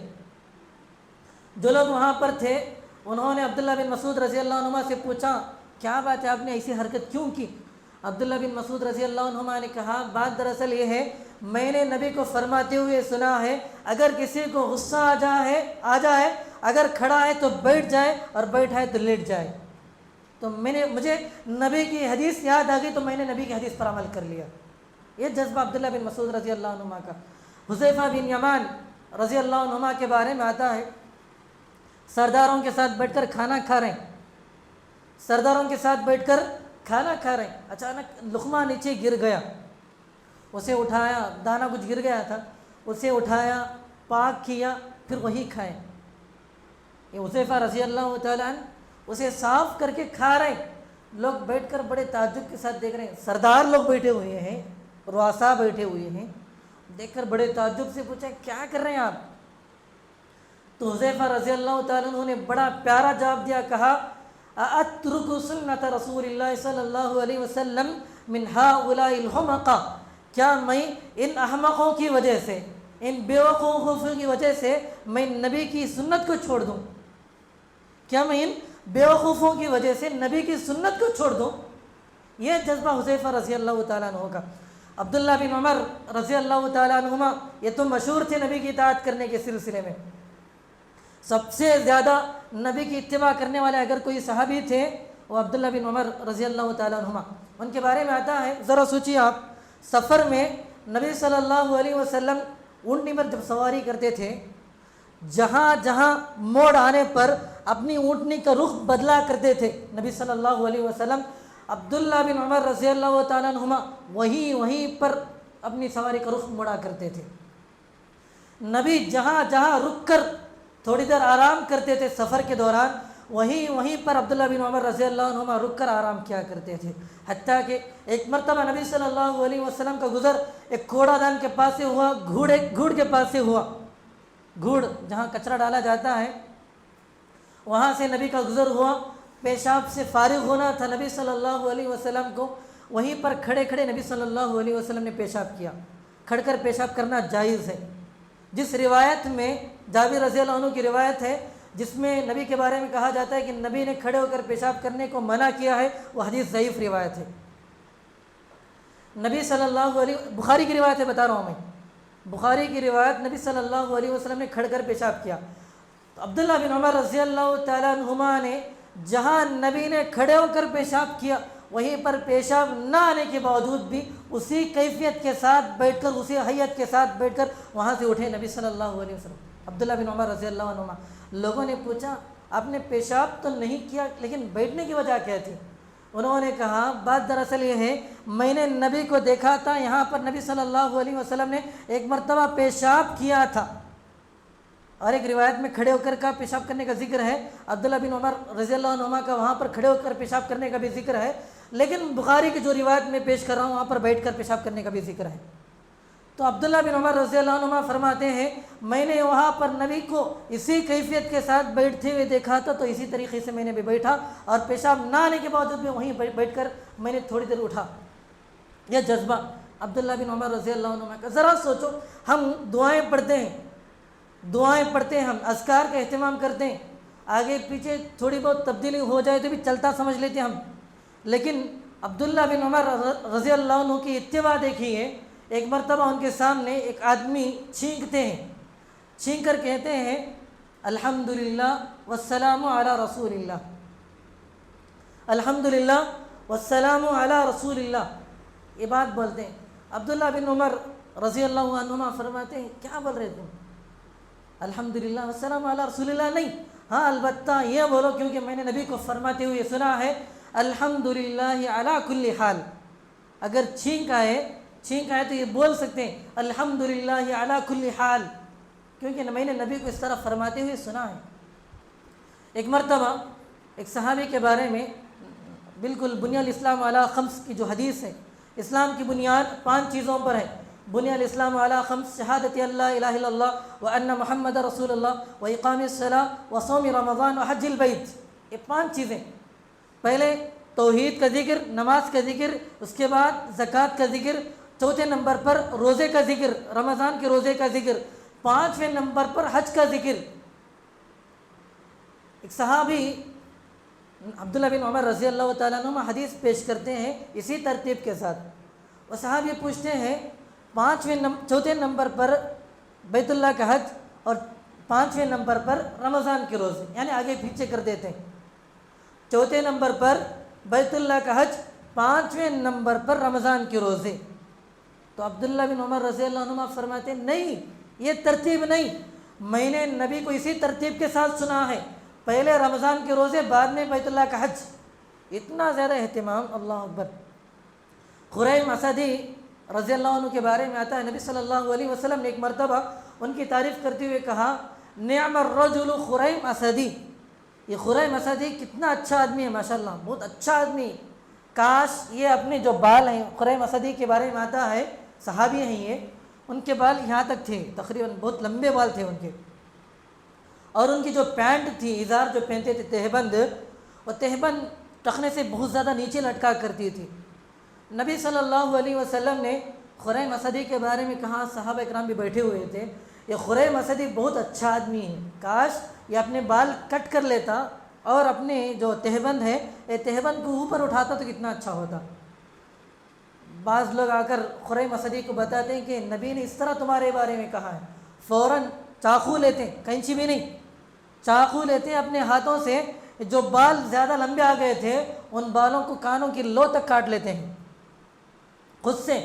جو لوگ وہاں پر تھے انہوں نے عبداللہ بن مسعود رضی اللہ عنہ سے پوچھا کیا بات ہے، آپ نے ایسی حرکت کیوں کی؟ عبداللہ بن مسعود رضی اللہ عنہ نے کہا بات دراصل یہ ہے، میں نے نبی کو فرماتے ہوئے سنا ہے اگر کسی کو غصہ آ جائے اگر کھڑا ہے تو بیٹھ جائے اور بیٹھا ہے تو لیٹ جائے. تو مجھے نبی کی حدیث یاد آ گئی تو میں نے نبی کی حدیث پر عمل کر لیا. یہ جذبہ عبداللہ بن مسعود رضی اللہ عنہ کا. حذیفہ بن یمان رضی اللہ عنہ کے بارے میں آتا ہے سرداروں کے ساتھ بیٹھ کر کھانا کھا رہے ہیں، سرداروں کے ساتھ بیٹھ کر کھانا کھا رہے ہیں، اچانک لقمہ نیچے گر گیا. اسے اٹھایا، دانہ کچھ گر گیا تھا، اسے اٹھایا، پاک کیا، پھر وہی کھائے. یہ حذیفہ رضی اللہ تعالیٰ عنہ اسے صاف کر کے کھا رہے ہیں. لوگ بیٹھ کر بڑے تعجب کے ساتھ دیکھ رہے ہیں. سردار لوگ بیٹھے ہوئے ہیں، رؤساء بیٹھے ہوئے ہیں، دیکھ کر بڑے تعجب سے پوچھا کیا کر رہے ہیں آپ؟ تو حذیفہ رضی اللہ تعالیٰ عنہ نے بڑا پیارا جواب دیا، کہا اترک سنت رسول اللہ صلی اللہ علیہ وسلم من ہؤلاء الحمقى، کیا میں ان احمقوں کی وجہ سے، ان بیوقوفوں کی وجہ سے میں نبی کی سنت کو چھوڑ دوں؟ کیا میں ان بیوقوفوں کی وجہ سے نبی کی سنت کو چھوڑ دوں؟ یہ جذبہ حذیفہ رضی اللہ تعالیٰ عنہ کا. عبداللہ بن عمر رضی اللہ تعالیٰ عنہما یہ تو مشہور تھے نبی کی اطاعت کرنے کے سلسلے میں. سب سے زیادہ نبی کی اتباع کرنے والے اگر کوئی صحابی تھے وہ عبداللہ بن عمر رضی اللہ تعالیٰ عنہما. ان کے بارے میں آتا ہے، ذرا سوچیے آپ، سفر میں نبی صلی اللہ علیہ وسلم اونٹنی پر جب سواری کرتے تھے، جہاں جہاں موڑ آنے پر اپنی اونٹنی کا رخ بدلا کرتے تھے نبی صلی اللہ علیہ وسلم. عبداللہ بن عمر رضی اللہ تعالیٰ عنہما وہیں پر اپنی سواری کا رخ موڑا کرتے تھے. نبی جہاں جہاں رک کر تھوڑی دیر آرام کرتے تھے سفر کے دوران، وہیں پر عبداللہ بن عمر رضی اللہ عنہما رک کر آرام کیا کرتے تھے. حتیٰ کہ ایک مرتبہ نبی صلی اللہ علیہ وسلم کا گزر ایک کوڑا دان کے پاس سے ہوا، گھوڑ کے پاس سے ہوا. گھوڑ جہاں کچرا ڈالا جاتا ہے وہاں سے نبی کا گزر ہوا. پیشاب سے فارغ ہونا تھا نبی صلی اللہ علیہ وسلم کو، وہیں پر کھڑے کھڑے نبی صلی اللہ علیہ وسلم نے پیشاب کیا. کھڑ کر پیشاب کرنا جائز ہے. جس روایت میں جابر رضی اللہ عنہ کی روایت ہے جس میں نبی کے بارے میں کہا جاتا ہے کہ نبی نے کھڑے ہو کر پیشاب کرنے کو منع کیا ہے، وہ حدیث ضعیف روایت ہے. نبی صلی اللہ علیہ بخاری کی روایت ہے، بتا رہا ہوں میں، بخاری کی روایت، نبی صلی اللہ علیہ وسلم نے کھڑ کر پیشاب کیا. تو عبداللہ بن عمر رضی اللہ تعالیٰ عنہما نے جہاں نبی نے کھڑے ہو کر پیشاب کیا وہیں پر پیشاب نہ آنے کے باوجود بھی اسی کیفیت کے ساتھ بیٹھ کر، اسی حیت کے ساتھ بیٹھ کر وہاں سے اٹھے نبی صلی اللہ علیہ وسلم. عبداللہ بن عمر رضی اللہ عنہما. لوگوں نے پوچھا آپ نے پیشاب تو نہیں کیا لیکن بیٹھنے کی وجہ کیا تھی؟ انہوں نے کہا بات دراصل یہ ہے، میں نے نبی کو دیکھا تھا، یہاں پر نبی صلی اللہ علیہ وسلم نے ایک مرتبہ پیشاب کیا تھا، اور ایک روایت میں کھڑے ہو کر کا پیشاب کرنے کا ذکر ہے. عبداللہ بن عمر رضی اللہ عنہما کا وہاں پر کھڑے ہو کر پیشاب کرنے کا بھی ذکر ہے، لیکن بخاری کی جو روایت میں پیش کر رہا ہوں وہاں پر بیٹھ کر پیشاب کرنے کا بھی ذکر ہے. تو عبداللہ بن عمر رضی اللہ عنہما فرماتے ہیں میں نے وہاں پر نبی کو اسی کیفیت کے ساتھ بیٹھتے ہوئے دیکھا تھا، تو اسی طریقے سے میں نے بھی بیٹھا اور پیشاب نہ آنے کے باوجود بھی وہیں بیٹھ کر میں نے تھوڑی دیر اٹھا. یہ جذبہ عبداللہ بن عمر رضی اللہ عنہما کا. ذرا سوچو، ہم دعائیں پڑھتے ہیں، ہم اذکار کا اہتمام کرتے ہیں، آگے پیچھے تھوڑی بہت تبدیلی ہو جائے تو بھی چلتا سمجھ لیتے ہم، لیکن عبداللہ بن عمر رضی اللہ عنہ کی اتباع دیکھیے. ایک مرتبہ ان کے سامنے ایک آدمی چھینکتے ہیں، چھینک کر کہتے ہیں الحمدللہ والسلام علی رسول اللہ، الحمدللہ والسلام علی رسول اللہ، یہ بات بولتے ہیں. عبداللہ بن عمر رضی اللہ عنہما فرماتے ہیں کیا بول رہے تم؟ الحمدللہ والسلام علی رسول اللہ نہیں، ہاں البتہ یہ بولو کیونکہ میں نے نبی کو فرماتے ہوئے سنا ہے الحمدللہ علی کل حال. اگر چھینک آئے تو یہ بول سکتے ہیں الحمدللہ علی کل حال، کیونکہ میں نے نبی کو اس طرح فرماتے ہوئے سنا ہے. ایک مرتبہ ایک صحابی کے بارے میں بالکل بنی الاسلام علی خمس کی جو حدیث ہے، اسلام کی بنیاد 5 چیزوں پر ہے۔ بنی الاسلام علی خمس، شہادت اللہ الہ الا اللہ وان محمد رسول اللہ واقام الصلاۃ وصوم رمضان وحج البیت، یہ 5 چیزیں۔ پہلے توحید کا ذکر، نماز کا ذکر، اس کے بعد زکوٰۃ کا ذکر، چوتھے نمبر پر روزے کا ذکر، رمضان کے روزے کا ذکر، 5ویں نمبر پر حج کا ذکر۔ ایک صحابی عبداللہ بن عمر رضی اللہ تعالیٰ عنہ حدیث پیش کرتے ہیں اسی ترتیب کے ساتھ۔ وہ صحابی پوچھتے ہیں چوتھے نمبر پر بیت اللہ کا حج اور 5ویں نمبر پر رمضان کے روزے، یعنی آگے پیچھے کر دیتے ہیں۔ چوتھے نمبر پر بیت اللہ کا حج، 5ویں نمبر پر رمضان کے روزے۔ تو عبداللہ بن عمر رضی اللہ عنہ فرماتے ہیں نہیں، یہ ترتیب نہیں، میں نے نبی کو اسی ترتیب کے ساتھ سنا ہے، پہلے رمضان کے روزے، بعد میں بیت اللہ کا حج۔ اتنا زیادہ اہتمام، اللہ اکبر۔ خریم اسدی رضی اللہ عنہ کے بارے میں آتا ہے، نبی صلی اللہ علیہ وسلم نے ایک مرتبہ ان کی تعریف کرتے ہوئے کہا، نعم الرجل خریم اسدی، یہ خریم اسدی کتنا اچھا آدمی ہے، ماشاءاللہ بہت اچھا آدمی، کاش یہ اپنے جو بال ہیں، خریم اسدی کے بارے میں آتا ہے، صحابی ہیں یہ، ان کے بال یہاں تک تھے، تقریباً بہت لمبے بال تھے ان کے، اور ان کی جو پینٹ تھی، ازار جو پہنتے تھے تہبند، وہ تہبند ٹخنے سے بہت زیادہ نیچے لٹکا کرتی تھی۔ نبی صلی اللہ علیہ وسلم نے خریم اسدی کے بارے میں کہا، صحابہ اکرام بھی بیٹھے ہوئے تھے، یہ خریم اسدی بہت اچھا آدمی ہے، کاش یہ اپنے بال کٹ کر لیتا اور اپنے جو تہبند ہے یہ تہبند کو اوپر اٹھاتا تو کتنا اچھا ہوتا۔ بعض لوگ آ کر خریم اسدی کو بتاتے ہیں کہ نبی نے اس طرح تمہارے بارے میں کہا ہے، فوراً چاقو لیتے ہیں، کینچی بھی نہیں، چاقو لیتے ہیں اپنے ہاتھوں سے، جو بال زیادہ لمبے آ گئے تھے ان بالوں کو کانوں کی لو تک کاٹ لیتے ہیں خود سے،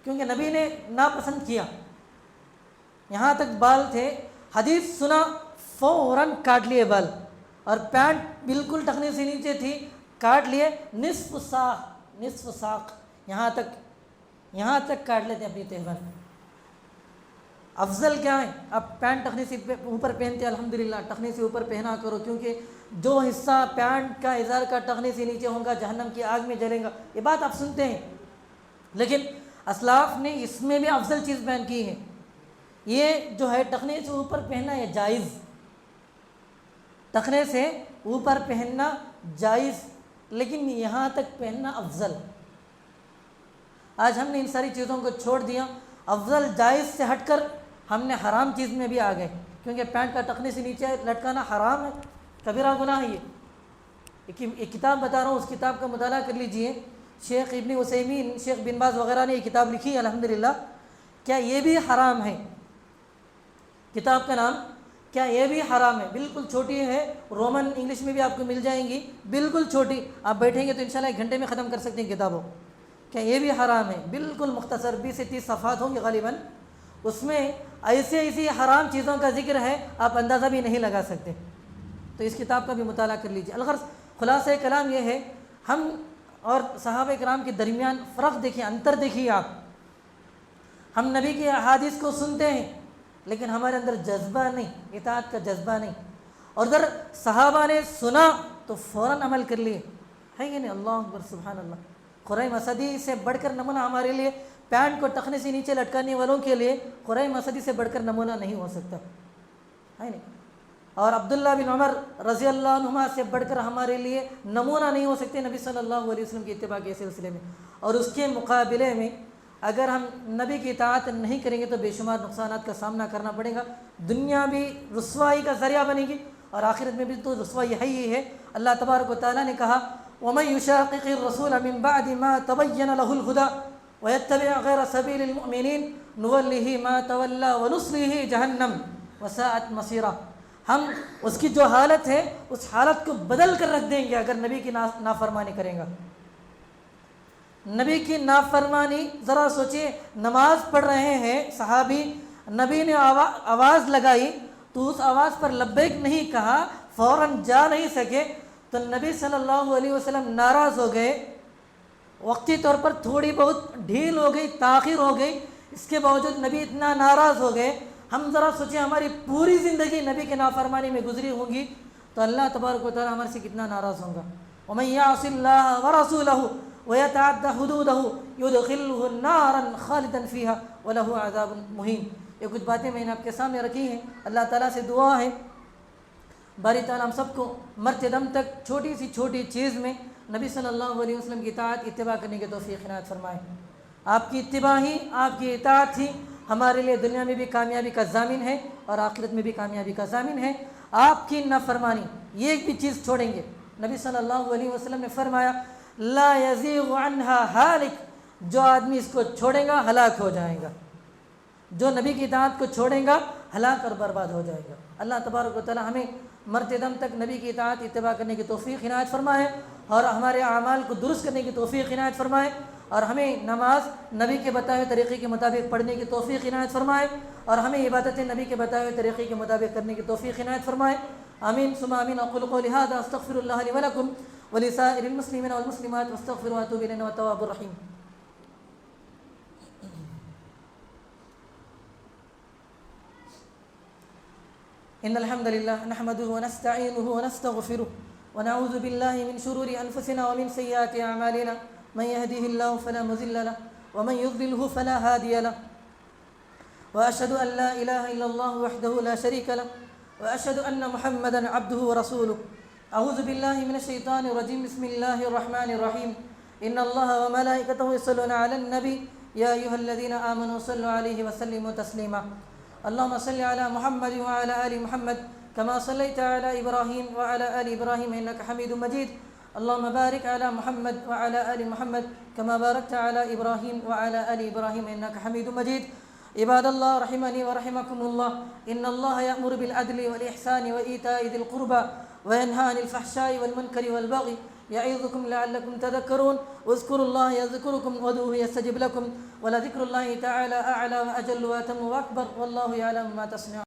کیونکہ نبی نے ناپسند کیا۔ یہاں تک بال تھے، حدیث سنا فوراً کاٹ لیے بال، اور پینٹ بالکل ٹخنے سے نیچے تھی، کاٹ لیے، نصف ساق یہاں تک کاٹ لیتے اپنی تہبند۔ افضل کیا ہے، اب پینٹ ٹخنے سے اوپر پہنتے، الحمدللہ ٹخنے سے اوپر پہنا کرو، کیونکہ جو حصہ پینٹ کا ازار کا ٹخنے سے نیچے ہوگا جہنم کی آگ میں جلے گا، یہ بات آپ سنتے ہیں، لیکن اسلاف نے اس میں بھی افضل چیز بیان کی ہے۔ یہ جو ہے ٹخنے سے اوپر پہننا یہ جائز، ٹخنے سے اوپر پہننا جائز، لیکن یہاں تک پہننا افضل۔ آج ہم نے ان ساری چیزوں کو چھوڑ دیا، افضل جائز سے ہٹ کر ہم نے حرام چیز میں بھی آ گئے، کیونکہ پینٹ کا ٹخنے سے نیچے لٹکانا حرام ہے، کبیرہ گناہ ہے۔ ایک کتاب بتا رہا ہوں، اس کتاب کا مطالعہ کر لیجئے، شیخ ابن عثیمین، شیخ بن باز وغیرہ نے یہ کتاب لکھی ہے الحمدللہ، کیا یہ بھی حرام ہے؟ کتاب کا نام کیا یہ بھی حرام ہے، بالکل چھوٹی ہے، رومن انگلش میں بھی آپ کو مل جائیں گی، بالکل چھوٹی، آپ بیٹھیں گے تو انشاءاللہ 1 گھنٹے میں ختم کر سکتے ہیں کتابوں۔ کیا یہ بھی حرام ہے، بالکل مختصر 20 سے 30 صفحات ہوں گے غالباً، اس میں ایسی حرام چیزوں کا ذکر ہے آپ اندازہ بھی نہیں لگا سکتے، تو اس کتاب کا بھی مطالعہ کر لیجیے۔ الغرض خلاصہ کلام یہ ہے، ہم اور صحابہ کرام کے درمیان فرق دیکھیے، انتر دیکھیے آپ، ہم نبی کی احادیث کو سنتے ہیں لیکن ہمارے اندر جذبہ نہیں، اطاعت کا جذبہ نہیں، اور اگر صحابہ نے سنا تو فوراً عمل کر لیے، ہے کہ نہیں؟ اللہ اکبر، سبحان اللہ۔ خریم اسدی سے بڑھ کر نمونہ ہمارے لیے، پینٹ کو ٹخنے سے نیچے لٹکانے والوں کے لیے خریم اسدی سے بڑھ کر نمونہ نہیں ہو سکتا، ہے نہیں؟ اور عبداللہ بن عمر رضی اللہ عنہما سے بڑھ کر ہمارے لیے نمونہ نہیں ہو سکتے نبی صلی اللہ علیہ وسلم کی اتباع کے سلسلے میں، اور اس کے مقابلے میں اگر ہم نبی کی اطاعت نہیں کریں گے تو بے شمار نقصانات کا سامنا کرنا پڑے گا، دنیا بھی رسوائی کا ذریعہ بنے گی اور آخرت میں بھی تو رسوائی ہے ہی ہے۔ اللہ تبارک و تعالیٰ نے کہا، وَمَن يُشَاقِقِ الرَّسُولَ مِن بَعْدِ مَا تَبَيَّنَ لَهُ الْهُدَى وَيَتَّبِعْ غَيْرَ سَبِيلِ الْمُؤْمِنِينَ نُوَلِّهِ مَا تَوَلَّى وَنُصْلِهِ جَهَنَّمَ وَسَاءَتْ مَصِيرًا، ہم اس کی جو حالت ہے اس حالت کو بدل کر رکھ دیں گے اگر نبی کی نافرمانی کرے گا۔ نبی کی نافرمانی، ذرا سوچئے، نماز پڑھ رہے ہیں صحابی، نبی نے آواز لگائی تو اس آواز پر لبیک نہیں کہا، فوراً جا نہیں سکے تو نبی صلی اللہ علیہ وسلم ناراض ہو گئے، وقتی طور پر تھوڑی بہت ڈھیل ہو گئی، تاخیر ہو گئی، اس کے باوجود نبی اتنا ناراض ہو گئے۔ ہم ذرا سوچیں ہماری پوری زندگی نبی کے نافرمانی میں گزری ہوگی تو اللہ تبارک و تعالیٰ ہمارے سے کتنا ناراض ہوں گا۔ وَمَن يَعْصِ اللَّهَ وَرَسُولَهُ وَيَتَعَدَّ حُدُودَهُ يُدْخِلْهُ نَارًا خَالِدًا فِيهَا وَلَهُ عَذَابٌ مُهِينٌ۔ یہ کچھ باتیں میں نے آپ کے سامنے رکھی ہیں۔ اللہ تعالیٰ سے دعا ہے باری تعالیٰ ہم سب کو مرتے دم تک چھوٹی سی چھوٹی چیز میں نبی صلی اللہ علیہ وسلم کی اطاعت اتباع کرنے کی توفیق عنایت فرمائے۔ آپ کی اتباع ہی، آپ کی اطاعت ہی ہمارے لیے دنیا میں بھی کامیابی کا ضامن ہے اور آخرت میں بھی کامیابی کا ضامن ہے۔ آپ کی نافرمانی، یہ ایک بھی چیز چھوڑیں گے، نبی صلی اللہ علیہ وسلم نے فرمایا لا یزیغ عنہا ہالک، جو آدمی اس کو چھوڑے گا ہلاک ہو جائے گا، جو نبی کی اطاعت کو چھوڑیں گا ہلاک اور برباد ہو جائے گا۔ اللہ تبارک و تعالی ہمیں مرتے دم تک نبی کی اطاعت اتباع کرنے کی توفیق عنایت فرمائے اور ہمارے اعمال کو درست کرنے کی توفیق عنایت فرمائے، اور ہمیں نماز نبی کے بتائے ہوئے طریقے کے مطابق پڑھنے کی توفیق عنایت فرمائے، اور ہمیں عبادتیں نبی کے بتائے ہوئے طریقے کے مطابق کرنے کی توفیق عنایت فرمائے۔ آمین ثم آمین۔ اقول قولی ھذا استغفر اللہ لی ولکم ولسائر المسلمین والمسلمات واستغفروہ واتوب الیہ انہ ھو التواب الرحیم۔ إن الحمد لله نحمده ونستعينه ونستغفره ونعوذ بالله من شرور أنفسنا ومن سيئات أعمالنا، من يهده الله فلا مضل له ومن يضلله فلا هادي له، وأشهد أن لا إله إلا الله وحده لا شريك له، وأشهد أن محمدا عبده ورسوله۔ أعوذ بالله من الشيطان الرجيم، بسم الله الرحمن الرحيم۔ إن الله وملائكته يصلون على النبي يا أيها الذين آمنوا صلوا عليه وسلموا تسليما۔ اللهم صل على محمد وعلى آل محمد كما صليت على إبراهيم وعلى آل إبراهيم إنك حميد مجيد۔ اللهم بارك على محمد وعلى آل محمد كما باركت على إبراهيم وعلى آل إبراهيم إنك حميد مجيد۔ عباد الله رحمني ورحمكم الله، إن الله يأمر بالعدل والإحسان وإيتاء ذي القربى وينهى عن الفحشاء والمنكر والبغي يعظكم لعلكم تذكرون۔ واذكروا الله يذكركم وادعوه يستجب لكم، ولذكر الله تعالى أعلى وأجل وأتم وأكبر، والله يعلم ما تصنعون۔